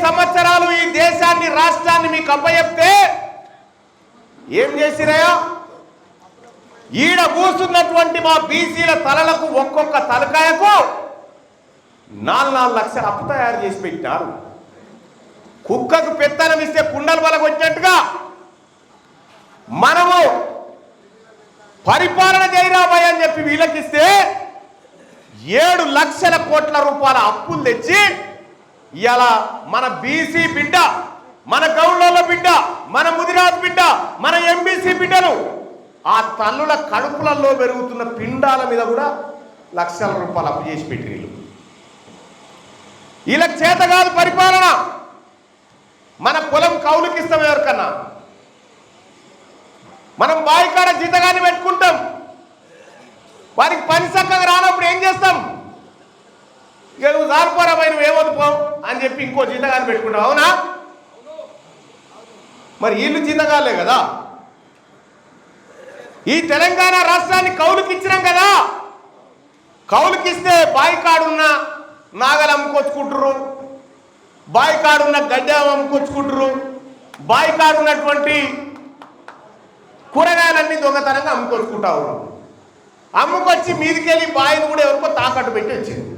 సంవత్సరాలు ఈ దేశాన్ని రాష్ట్రాన్ని మీకు అప్పచెప్తే ఏం చేసిరయో ఈడ కూస్తున్నటువంటి మా బీసీల తలలకు ఒక్కొక్క తలకాయకు 4 లక్షల అప్పు తయారు చేసి పెట్టారు. కుక్కకు పెత్తనం ఇస్తే కుండలు బలకు వచ్చినట్టుగా మనము పరిపాలన చేయరాబాయ్ అని చెప్పి వీళ్ళకిస్తే 7 లక్షల కోట్ల రూపాయల అప్పులు తెచ్చి ఇవాళ మన బీసీ బిడ్డ, మన గౌళ్ళ బిడ్డ, మన ముదిరాజ్ బిడ్డ, మన ఎంబీసీ బిడ్డలు ఆ తల్లుల కడుపులలో పెరుగుతున్న పిండాల మీద కూడా లక్షల రూపాయలు అప్పు చేసి పెట్టి వీళ్ళకి చేత కాదు పరిపాలన. మన పొలం కౌలుకిస్తాం ఎవరికన్నా, మనం బాయికాడ జీతగాన్ని పెట్టుకుంటాం, వారికి పని చక్కగా రానప్పుడు ఏం చేస్తాం? ఇక నువ్వు దారిపోరాబాయి నువ్వు ఏమొద్దుపోవు అని చెప్పి ఇంకో జీతగాన్ని పెట్టుకుంటావు. అవునా? మరి వీళ్ళు జీతగాలే కదా. ఈ తెలంగాణ రాష్ట్రాన్ని కౌలుకి ఇచ్చినాం కదా. కౌలుకిస్తే బాయికాడున్న నాగలు అమ్ముకొచ్చుకుంటారు, బాయికాడున్న గడ్డ అమ్ముకొచ్చుకుంటారు, బాయికాడున్నటువంటి కూరగాయలన్నీ దొంగతనంగా అమ్ముకొచ్చుకుంటారు. అమ్ముకొచ్చి మీదికెళ్ళి బాయిని కూడా ఎవరికో తాకట్టు పెట్టి వచ్చింది.